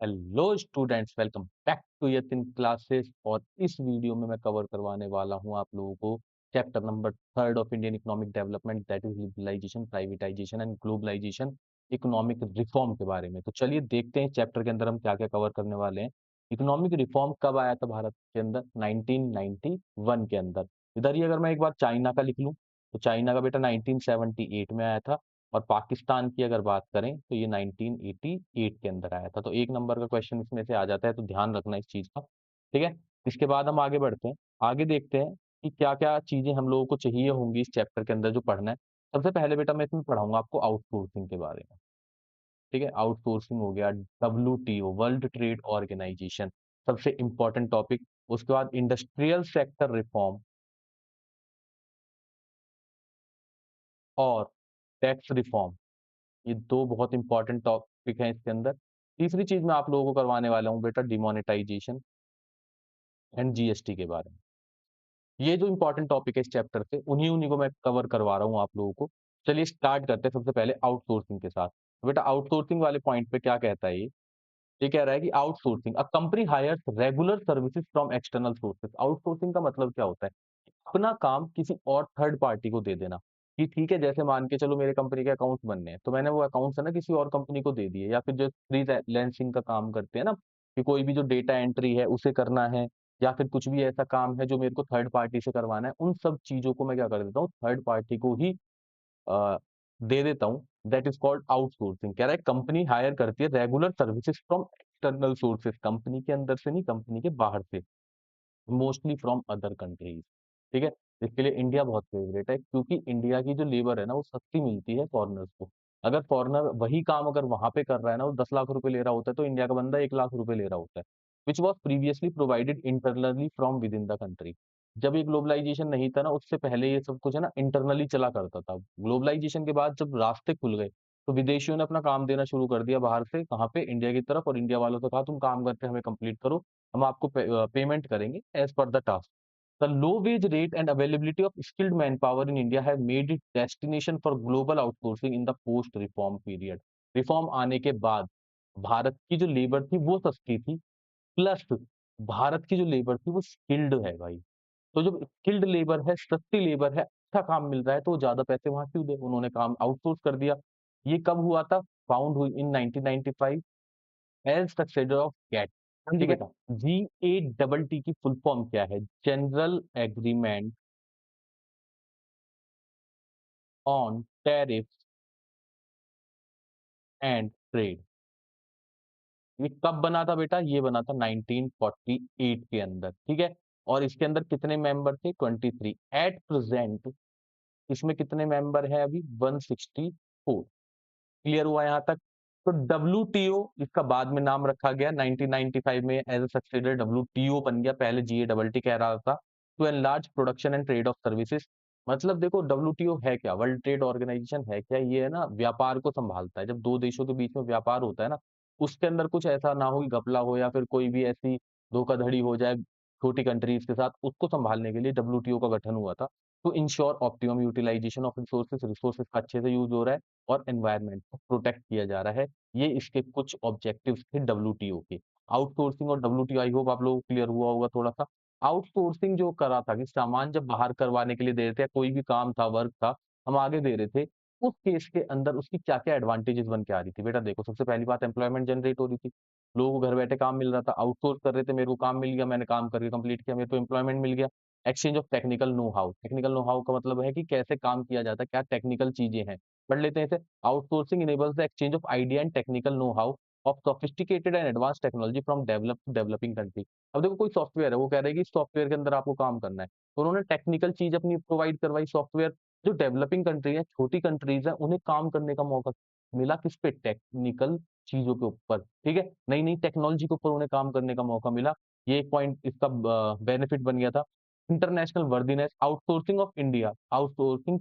Hello students, welcome back to Yatin classes. और इस video में मैं कवर करवाने वाला हूं आप लोगों को chapter number third of Indian economic development, that is liberalisation, privatisation and globalisation, economic reform के बारे में। तो चलिए देखते हैं चैप्टर के अंदर हम क्या क्या कवर करने वाले हैं। इकोनॉमिक रिफॉर्म कब आया था भारत के अंदर? 1991 के अंदर। इधर ही अगर मैं एक बार चाइना का लिख लूं तो चाइना का बेटा 1978 में आया था। और पाकिस्तान की अगर बात करें तो ये 1988 के अंदर आया था। तो एक नंबर का क्वेश्चन इसमें से आ जाता है, तो ध्यान रखना इस चीज का। ठीक है। इसके बाद हम आगे बढ़ते हैं। आगे देखते हैं कि क्या क्या चीजें हम लोगों को चाहिए होंगी इस चैप्टर के अंदर जो पढ़ना है। सबसे पहले बेटा मैं इसमें पढ़ाऊंगा आपको आउटसोर्सिंग के बारे में। ठीक है, आउटसोर्सिंग हो गया, WTO, वर्ल्ड ट्रेड ऑर्गेनाइजेशन, सबसे इंपॉर्टेंट टॉपिक। उसके बाद इंडस्ट्रियल सेक्टर रिफॉर्म और टैक्स रिफॉर्म, ये दो बहुत इंपॉर्टेंट टॉपिक हैं इसके अंदर। तीसरी चीज मैं आप लोगों को करवाने वाला हूँ बेटा डिमोनेटाइजेशन एंड जीएसटी के बारे में। ये जो इंपॉर्टेंट टॉपिक है इस चैप्टर से, उन्हीं उन्हीं को मैं कवर करवा रहा हूँ आप लोगों को। चलिए स्टार्ट करते हैं सबसे पहले आउटसोर्सिंग के साथ। तो बेटा आउटसोर्सिंग वाले पॉइंट पे क्या कहता है ये कह रहा है कि outsourcing, a company hires regular services from external sources. Outsourcing का मतलब क्या होता है? अपना काम किसी और थर्ड पार्टी को दे देना। कि ठीक है, जैसे मान के चलो मेरे कंपनी के अकाउंट्स बनने हैं, तो मैंने वो अकाउंट्स है ना किसी और कंपनी को दे दिए। या फिर जो फ्रीलांसिंग का काम करते हैं ना, कि कोई भी जो डेटा एंट्री है उसे करना है, या फिर कुछ भी ऐसा काम है जो मेरे को थर्ड पार्टी से करवाना है, उन सब चीजों को मैं क्या कर देता हूँ, थर्ड पार्टी को ही अ, दे देता हूँ। That is called outsourcing. कह रहा है कंपनी हायर करती है regular services from external sources, company के अंदर से नहीं, कंपनी के बाहर से, मोस्टली फ्रॉम अदर कंट्रीज। ठीक है। इसके लिए इंडिया बहुत फेवरेट है, क्योंकि इंडिया की जो लेबर है ना वो सस्ती मिलती है फॉरेनर्स को। अगर फॉरेनर वही काम अगर वहां पे कर रहा है ना, वो 10 लाख रुपए ले रहा होता है, तो इंडिया का बंदा 1 लाख रुपए ले रहा होता है, which was previously provided internally from with in the country. जब ये ग्लोबलाइजेशन नहीं था ना, उससे पहले ये सब कुछ है ना इंटरनली चला करता था। ग्लोबलाइजेशन के बाद जब रास्ते खुल गए, तो विदेशियों ने अपना काम देना शुरू कर दिया बाहर से, कहाँ पे? इंडिया की तरफ। और इंडिया वालों से कहा तुम काम करके हमें कंप्लीट करो, हम आपको पेमेंट करेंगे as per the task. The low wage rate and availability of skilled manpower in India have made it destination for global outsourcing in the post reform period. Reform आने के बाद भारत की जो लेबर थी वो सस्ती थी, प्लस भारत की जो लेबर थी वो स्किल्ड है भाई। तो जब स्किल्ड लेबर है, सस्ती लेबर है, अच्छा काम मिल रहा है, तो ज्यादा पैसे वहां क्यों दे? उन्होंने काम आउटसोर्स कर दिया। ये कब हुआ था? फाउंड हुई इन 1995 एज सक्सेसर ऑफ कैट। हाँ जी ठीक है। बेटा। GATT की फुल फॉर्म क्या है? General agreement on tariff and trade. ये कब बना था बेटा? ये बना था 1948 के अंदर। ठीक है। और इसके अंदर कितने मेंबर थे? 23। एट प्रेजेंट इसमें कितने मेंबर हैं अभी? 164। क्लियर हुआ यहाँ तक? तो WTO इसका बाद में नाम रखा गया 1995 में, एज अ सब्सिडियरी WTO बन गया, पहले GATT कह रहा था। To enlarge production and trade of services. मतलब देखो WTO है क्या, वर्ल्ड ट्रेड ऑर्गेनाइजेशन है क्या? ये है ना व्यापार को संभालता है। जब दो देशों के बीच में व्यापार होता है ना, उसके अंदर कुछ ऐसा ना हो कि घपला हो या फिर कोई भी ऐसी धोखाधड़ी हो जाए छोटी कंट्रीज के साथ, उसको संभालने के लिए WTO का गठन हुआ था। To ensure optimum utilisation of resources, resources का अच्छे से यूज हो रहा है और एनवायरनमेंट को प्रोटेक्ट किया जा रहा है। ये इसके कुछ ऑब्जेक्टिव्स थे WTO के। आउटसोर्सिंग और WTO, आई होप आप लोगों को क्लियर हुआ होगा थोड़ा सा। आउटसोर्सिंग जो करा था कि सामान जब बाहर करवाने के लिए दे रहे थे, कोई भी काम था, वर्क था, हम आगे दे रहे थे, उस केस के अंदर उसकी क्या क्या एडवांटेजेस बन के आ रही थी बेटा? देखो, सबसे पहली बात, एम्प्लॉयमेंट जनरेट हो रही थी। लोगों को घर बैठे काम मिल रहा था, आउटसोर्स कर रहे थे, मेरे को काम मिल गया, मैंने काम करके कंप्लीट किया, मेरे को एम्प्लॉयमेंट मिल गया। Exchange of technical know how. Technical know how का मतलब है कि कैसे काम किया जाता है, क्या टेक्निकल चीजें हैं, पढ़ लेते हैं इसे। Outsourcing enables the exchange of idea and technical know how of sophisticated and advance technology from develop to developing country. अब देखो, कोई सॉफ्टवेयर है, वो कह रहे हैं कि इस सॉफ्टवेयर के अंदर आपको काम करना है, तो उन्होंने टेक्निकल चीज अपनी प्रोवाइड करवाई, सॉफ्टवेयर। जो डेवलपिंग कंट्री है, छोटी कंट्रीज है, उन्हें काम करने का मौका मिला किस पे? टेक्निकल चीजों के ऊपर। ठीक है, नई नई टेक्नोलॉजी के ऊपर उन्हें काम करने का मौका मिला। ये एक पॉइंट इसका बेनिफिट बन गया था। International worthiness, outsourcing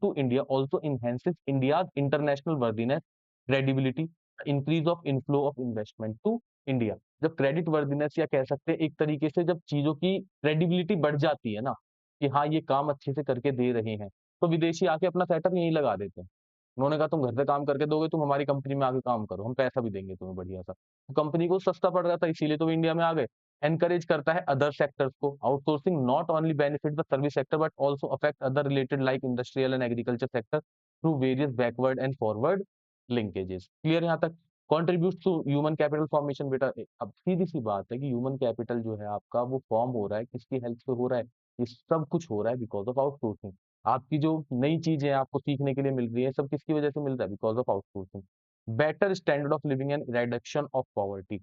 to India also enhances India international worthiness, credibility, increase of inflow of investment to India. जब क्रेडिट वर्दीनेस, या कह सकते हैं एक तरीके से जब चीजों की क्रेडिबिलिटी बढ़ जाती है ना, कि हाँ ये काम अच्छे से करके दे रहे हैं, तो विदेशी आके अपना सेटअप यहीं लगा देते हैं। उन्होंने कहा तुम घर से काम करके दोगे, तुम हमारी कंपनी में आके काम करो, हम पैसा भी देंगे तुम्हें बढ़िया सा। तो कंपनी को सस्ता पड़ रहा था, इसीलिए तो वो इंडिया में आ गए। एनकरेज करता है अदर सेक्टर्स को। Outsourcing not only benefit the service sector but also affect other related like industrial and agriculture sector through various backward and forward linkages. Clear यहाँ तक? Contributes to human capital formation. बेटा अब सीधी सी बात है कि human capital जो है आपका, वो फॉर्म हो रहा है, किसकी हेल्प से हो रहा है? ये सब कुछ हो रहा है बिकॉज ऑफ आउटसोर्सिंग। आपकी जो नई चीजें आपको सीखने के लिए मिल रही है, सब किसकी वजह से मिल रहा है? Because of outsourcing. Better standard of living and reduction of poverty.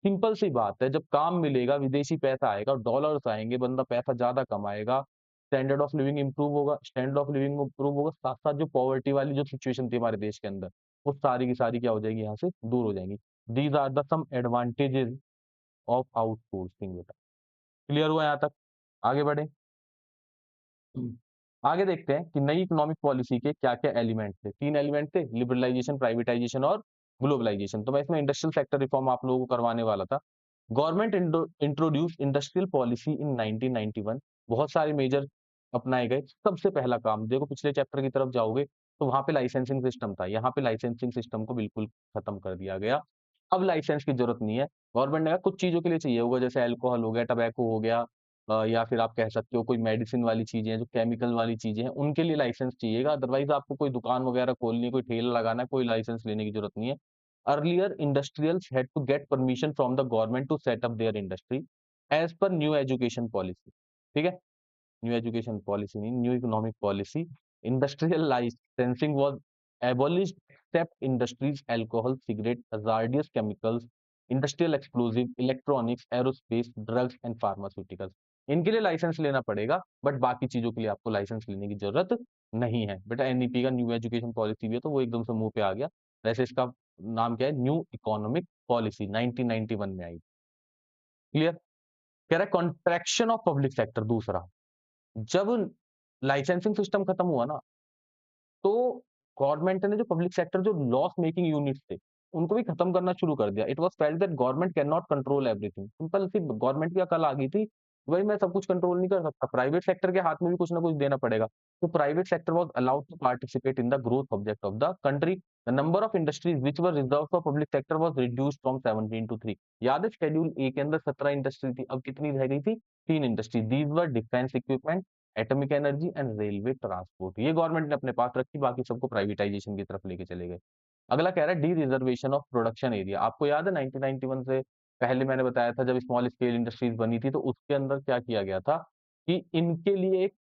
Simple सी बात है, जब काम मिलेगा, विदेशी पैसा आएगा, डॉलर्स आएंगे, बंदा पैसा ज्यादा कमाएगा, स्टैंडर्ड ऑफ लिविंग इंप्रूव होगा। स्टैंडर्ड ऑफ लिविंग इंप्रूव होगा, साथ साथ जो पॉवर्टी वाली जो सिचुएशन थी हमारे देश के अंदर, वो सारी की सारी क्या हो जाएगी? यहाँ से दूर हो जाएंगी। These are the some advantages of outsourcing. बेटा क्लियर हुआ यहाँ तक? आगे बढ़े। आगे देखते हैं कि नई इकोनॉमिक पॉलिसी के क्या-क्या एलिमेंट थे। 3 एलिमेंट थे, लिबरलाइजेशन, प्राइवेटाइजेशन और ग्लोबलाइजेशन। तो मैं इसमें इंडस्ट्रियल सेक्टर रिफॉर्म आप लोगों को करवाने वाला था। Government introduce industrial policy in 1991। बहुत सारे मेजर अपनाए गए। सबसे पहला काम देखो, पिछले चैप्टर की तरफ जाओगे तो वहां पे लाइसेंसिंग सिस्टम था, यहाँ पे लाइसेंसिंग सिस्टम को बिल्कुल खत्म कर दिया गया। अब लाइसेंस की जरूरत नहीं है। गवर्नमेंट ने कहा कुछ चीजों के लिए चाहिए होगा, जैसे अल्कोहल हो गया, टबैको हो गया, या फिर आप कह सकते हो कोई मेडिसिन वाली चीजें हैं, जो केमिकल वाली चीजें हैं, उनके लिए लाइसेंस चाहिएगा। अदरवाइज आपको कोई दुकान वगैरह खोलनी है, कोई ठेला लगाना है, कोई लाइसेंस लेने की जरूरत नहीं है। Earlier industrials had to get permission from the government to set up their industry as per new education policy. ठीक है, न्यू एजुकेशन पॉलिसी नहीं, new economic policy. Industrial licensing was abolished except industries alcohol, cigarette, hazardous chemicals, industrial explosive, electronics, aerospace, drugs and pharmaceuticals. इनके लिए licence लेना पड़ेगा, but बाकी चीजों के लिए आपको लाइसेंस लेने की जरूरत नहीं है। बेटा एनईपी का न्यू एजुकेशन पॉलिसी भी है, तो वो एकदम से मुंह पे आ गया। वैसे इसका नाम क्या है? न्यू इकोनॉमिक पॉलिसी 1991 में आई। क्लियर? कह रहा है कॉन्ट्रैक्शन ऑफ पब्लिक सेक्टर। दूसरा, जब लाइसेंसिंग सिस्टम खत्म हुआ ना, तो गवर्नमेंट ने जो पब्लिक सेक्टर जो लॉस मेकिंग यूनिट्स थे, उनको भी खत्म करना शुरू कर दिया। It was felt that government can not control everything. Simple सी गवर्नमेंट की अकल आ गई थी, भाई मैं सब कुछ कंट्रोल नहीं कर सकता, प्राइवेट सेक्टर के हाथ में भी कुछ ना कुछ देना पड़ेगा। तो private sector was allowed to participate in the growth object of the country. The number of industries which were reserved for public sector was reduced from 17 to 3। याद है शेड्यूल ए के अंदर 17 इंडस्ट्री थी, अब कितनी रह गई थी? 3 industry. These were defence equipment, atomic energy and railway transport. ये गवर्नमेंट ने अपने पास रखी, बाकी सबको प्राइवेटाइजेशन की तरफ लेके चले गए। अगला कह रहा है D reservation of production area. आपको याद है 1991 से पहले मैंने बताया था, जब स्मॉल स्केल इंडस्ट्रीज बनी थी, तो उसके अंदर क्या किया गया था कि इनके लिए एक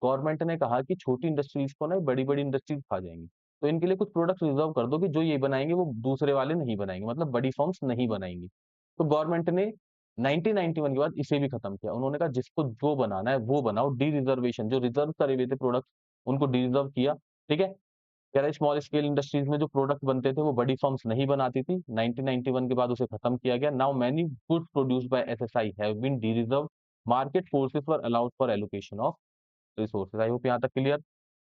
गवर्नमेंट ने कहा कि छोटी इंडस्ट्रीज को ना बड़ी बड़ी इंडस्ट्रीज खा जाएंगी, तो इनके लिए कुछ प्रोडक्ट रिजर्व कर दो कि जो ये बनाएंगे वो दूसरे वाले नहीं बनाएंगे, मतलब बड़ी फर्म्स नहीं बनाएंगी। तो गवर्नमेंट ने 1991 के बाद इसे भी खत्म किया। उन्होंने कहा जिसको जो बनाना है वो बनाओ। डी रिजर्वेशन, जो रिजर्व करे हुए थे प्रोडक्ट, उनको डी रिजर्व किया। ठीक है, कह रहा स्मॉल स्केल इंडस्ट्रीज में जो प्रोडक्ट बनते थे वो बड़ी फर्म्स नहीं बनाती थी। 1991 के बाद उसे खत्म किया गया। Now many goods produced by FSI have been dereserve. Market forces were allowed for allocation of resources. I hope यहाँ तक क्लियर।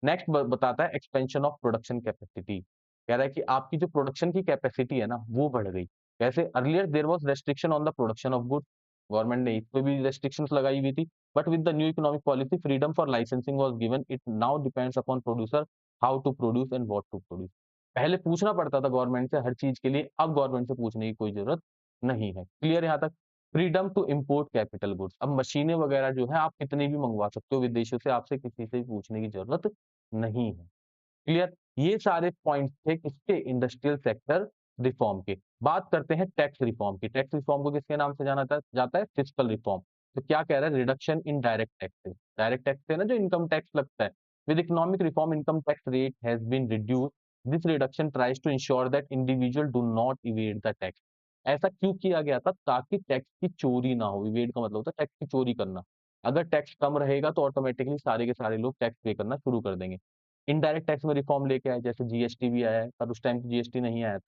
नेक्स्ट बताता है एक्सपेंशन ऑफ प्रोडक्शन कैपेसिटी। कह रहा है कि आपकी जो प्रोडक्शन की कैपेसिटी है ना, वो बढ़ गई। कैसे? Earlier there was restriction on the production of goods. Government ने इस पे भी रेस्ट्रिक्शंस लगाई हुई थी, but with the new economic policy freedom for licensing was given. It now depends upon producer how to produce and what to produce. पहले पूछना पड़ता था गवर्नमेंट से हर चीज के लिए, अब गवर्नमेंट से पूछने की कोई जरूरत नहीं है। क्लियर यहाँ तक? Freedom to import capital goods. अब मशीनें वगैरह जो है आप कितनी भी मंगवा सकते हो विदेशों से, आपसे किसी से भी पूछने की जरूरत नहीं है। क्लियर? ये सारे पॉइंट्स थे किसके? इंडस्ट्रियल सेक्टर रिफॉर्म के। बात करते हैं टैक्स रिफॉर्म की। टैक्स रिफॉर्म को किसके नाम से जाता है? Fiscal reform. तो क्या कह रहा है? Reduction in direct taxes. Direct tax है ना, जो इनकम टैक्स लगता है। With economic reform income tax rate has been reduced. This reduction tries to ensure that individual do not evade the tax. ऐसा क्यों किया गया था? ताकि टैक्स की चोरी ना हो। इवेड का मतलब होता है टैक्स की चोरी करना। अगर टैक्स कम रहेगा तो ऑटोमेटिकली सारे के सारे लोग टैक्स पे करना शुरू कर देंगे। इनडायरेक्ट टैक्स में रिफॉर्म लेके आए, जैसे जीएसटी भी आया है, पर उस टाइम जीएसटी नहीं आया था।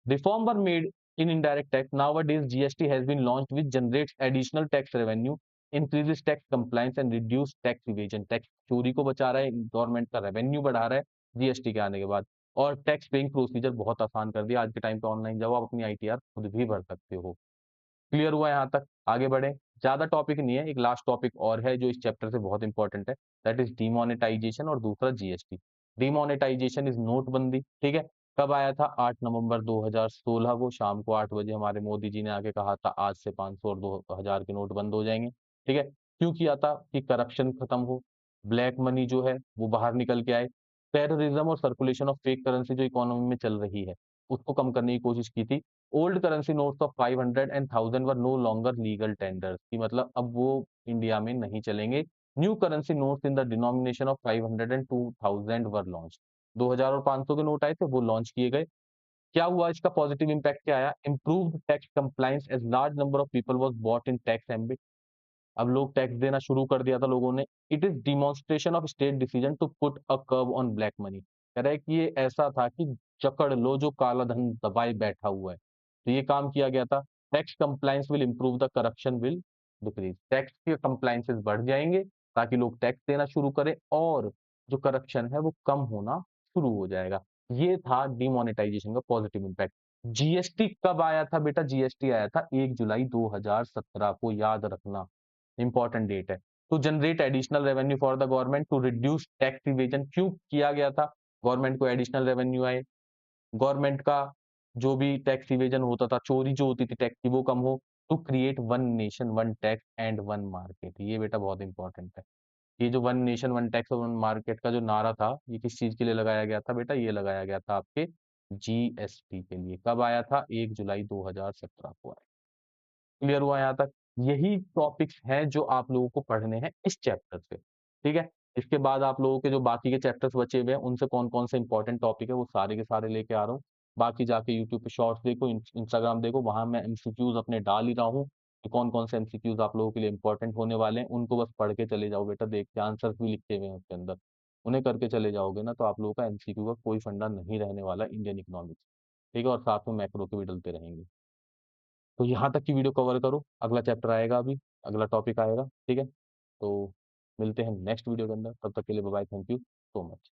Reform were made in indirect tax. Nowadays GST has been launched which generates additional tax revenue, increases tax compliance and reduce tax evasion. Tax चोरी को बचा रहा है, गवर्नमेंट का रेवेन्यू बढ़ा रहा है जीएसटी के आने के बाद। और टैक्स पेइंग प्रोसीजर बहुत आसान कर दिया। आज के टाइम पे ऑनलाइन जाओ, आप अपनी आईटीआर खुद भी भर सकते हो। क्लियर हुआ यहाँ तक? आगे बढ़े। ज्यादा टॉपिक नहीं है, एक लास्ट टॉपिक और है जो इस चैप्टर से बहुत इंपॉर्टेंट है, दैट इज डिमोनेटाइजेशन और दूसरा जीएसटी। डिमोनेटाइजेशन इज़ नोटबंदी, ठीक है? कब आया था? 8 नवंबर 2016 को शाम को 8 बजे हमारे मोदी जी ने आके कहा था आज से 500 और 2000 के नोट बंद हो जाएँगे, ठीक है? क्यों किया था? कि करप्शन खत्म हो, ब्लैक मनी जो है वो बाहर निकल के आए, टेररिज्म और सर्कुलेशन ऑफ फेक करेंसी जो इकोनॉमी में चल रही है, उसको कम करने की कोशिश की थी। Old currency notes of 500 and 1000 were no longer legal tenders कि मतलब अब वो इंडिया में नहीं चलेंगे। New currency notes in the denomination of 500 and 2000 were launched. 2000 और 500 के नोट आए थे, वो लॉन्च किए गए। क्या हुआ इसका पॉजिटिव इम्पैक्ट क्या आया? Improved tax compliance as large number of people was bought in tax ambit. अब लोग टैक्स देना शुरू कर दिया था लोगों ने। It is demonstration of state decision to put a curve on black money. कह रहा है कि ये ऐसा था कि जकड़ लो जो काला धन दबाए बैठा हुआ है। तो ये काम किया गया था। Tax compliance will improve the corruption will decrease. Tax के कंप्लायंसेस बढ़ जाएँगे ताकि लोग टैक्स देना शुरू करें और जो करप्शन है वो कम होना शुरू हो जाएगा। ये था डिमोनेटाइजेशन का पॉजिटिव इम्पैक्ट। जीएसटी कब आया था बेटा? जीएसटी आया था 1 जुलाई 2017 को, याद रखना। इम्पोर्टेंट डेट है। To generate additional revenue for the government to reduce tax evasion. क्यों किया गया था? गवर्नमेंट को एडिशनल रेवेन्यू आए, गवर्नमेंट का जो भी टैक्स इवेजन होता था, चोरी जो होती थी टैक्स की वो कम हो। To create one nation one tax and one market. ये बेटा बहुत इंपॉर्टेंट है। ये जो वन नेशन वन टैक्स और वन मार्केट का जो नारा था, ये किस चीज़ के लिए लगाया गया था बेटा? ये लगाया गया था आपके जीएसटी के लिए। कब आया था? 1 जुलाई 2017 को आया। क्लियर हुआ यहाँ तक? यही टॉपिक्स हैं जो आप लोगों को पढ़ने हैं इस चैप्टर से, ठीक है? इसके बाद आप लोगों के जो बाकी के चैप्टर्स बचे हुए हैं, उनसे कौन-कौन से इंपॉर्टेंट टॉपिक है, वो सारे के सारे लेके आ रहा हूँ। बाकी जाके यूट्यूब पे शॉर्ट्स देखो, इंस्टाग्राम देखो, वहाँ मैं एमसीक्यूज़ अपने डाल ही रहा हूँ, कि कौन-कौन से एमसीक्यूज़ आप लोगों के लिए इंपॉर्टेंट होने वाले हैं, उनको बस पढ़ के चले जाओ बेटा, देख के आंसर्स भी लिखे हुए हैं उसके अंदर। उन्हें करके चले जाओगे ना, तो आप लोगों का एमसीक्यू का कोई फंडा नहीं रहने वाला इंडियन इकोनॉमिक्स, ठीक है? और साथ में मैक्रो के भी डलते रहेंगे। तो यहाँ तक की वीडियो कवर करो, अगला चैप्टर आएगा अभी, अगला टॉपिक आएगा, ठीक है? तो मिलते हैं नेक्स्ट वीडियो के अंदर, तब तक के लिए bye bye, thank you so much.